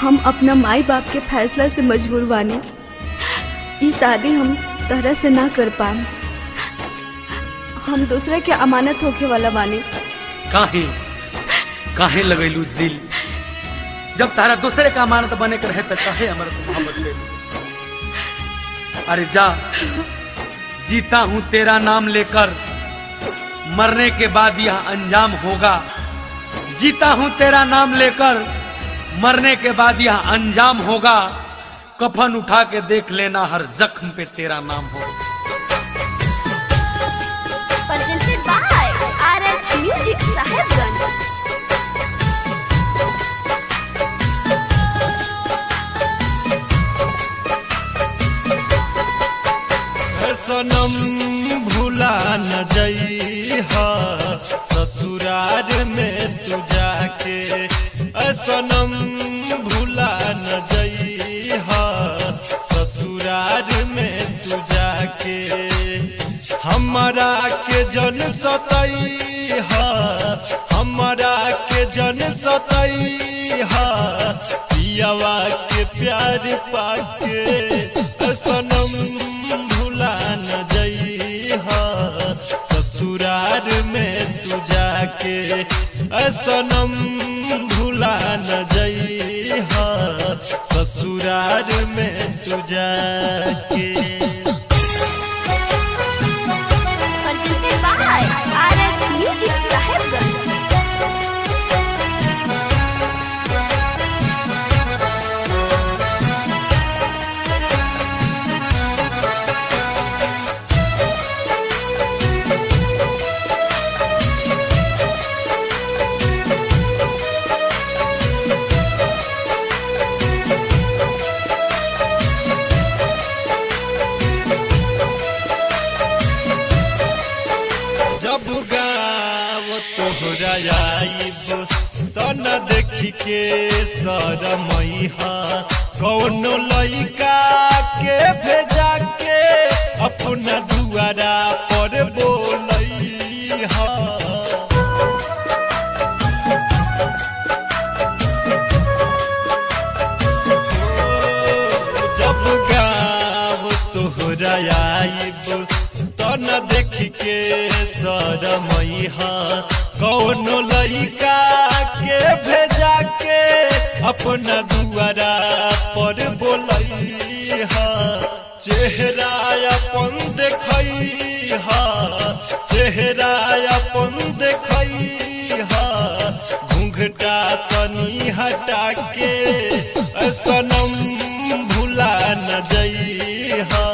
हम अपना माई बाप के फैसला से मजबूर बानी। ई शादी हम तरह से ना कर पाए। हम दूसरे के अमानत होके वाला बानी। काहे काहे लगैलू दिल? जब तारा दूसरे का अमानत बने के रहे तो काहे हमारा मोहब्बत ले? अरे जा, जीता हूं तेरा नाम लेकर, मरने के बाद यह अंजाम होगा। जीता हूं तेरा नाम लेकर, मरने के बाद यह अंजाम होगा। कफन उठा के देख लेना, हर जख्म पे तेरा नाम होगा। Presented by RH Music Sahebganj. सनम भूला न जइहा ससुराल में तू जाके, सनम भूला न जइहा ससुराल में तू जाके। हमारा के जन सतइहा, हमारा के जन सतइहा, पियावा के प्यार पाके। सनम भूला न जइहा ससुराल में तू जाके, सनम भूला न जइहा ससुराल में तू जाके। Presented by RH Music Sahebganj. जब गाँव तोहरा आइब तो न देखी के शरमइहा, कौनो लइका के भेजा के अपना दुआरा पर बोलइहा। जब गाँव तोहरा आइब तो न देखी के शरमइहा, कौनो लइका के भेजा के अपना दुआरा पर बोलइहा। चेहरा अपन देखइहा, चेहरा अपन देखइहा, घूंघटा तनी हटा के। सनम भूला न जइहा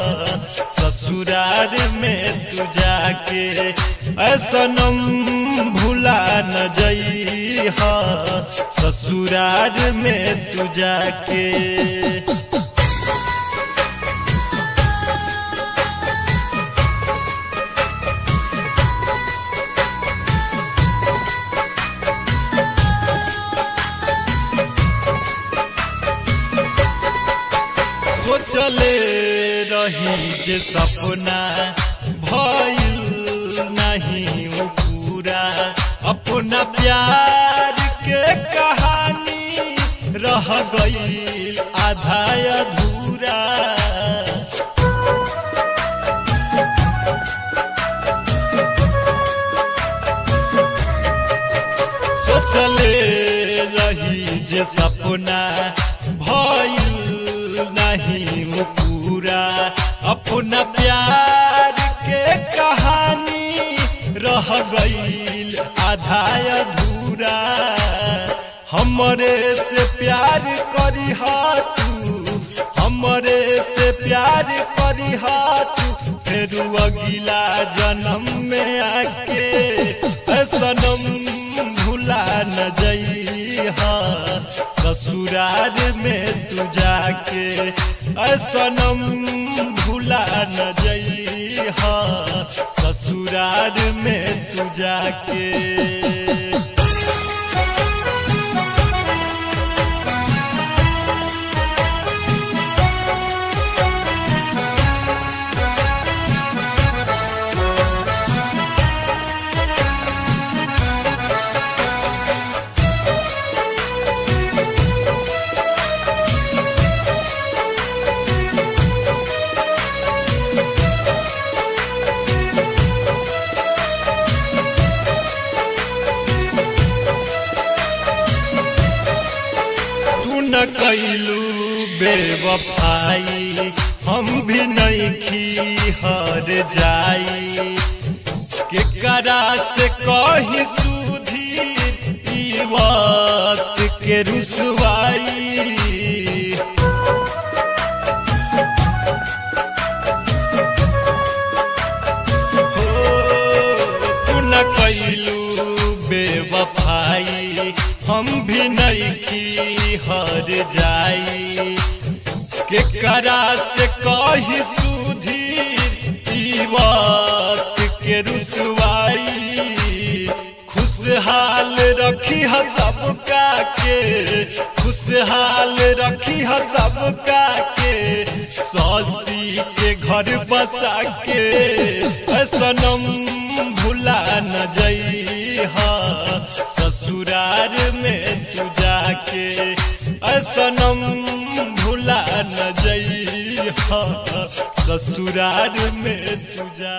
ससुराल में तू जाके, सनम भूला न जइहा ससुराल में तू जाके। चले रही जे सपना भइल नहीं वो पूरा, अपना प्यार के कहानी रह गई आधा अधूरा। सोचले रही जे सपना भइल नहीं वो पूरा, अपना प्यार के कहानी रह गई आधा अधूरा। हमरे से प्यार करिहा तू, हमरे से प्यार करिहा तू, फिर अगला जन्म में आके। सनम भूला न जइहा ससुराल में तू जाके, सनम भूला न जइहा ससुराल में तू जाके। न कैलू बेवफाई हम भी नहीं हर जाई केकरा से कही सुधी ई बात के रुसवाई बेवफाई हम भी नहीं हर जाई केकरा से कही सुधीर ई बात के रुसवाई खुशहाल रखी है सबका के खुशहाल रखी है सबका के सौसी के घर बसा के सनम भुला न जइहा ससुरार में तू जाके सनम भुला न जइहा ससुरार में तू जा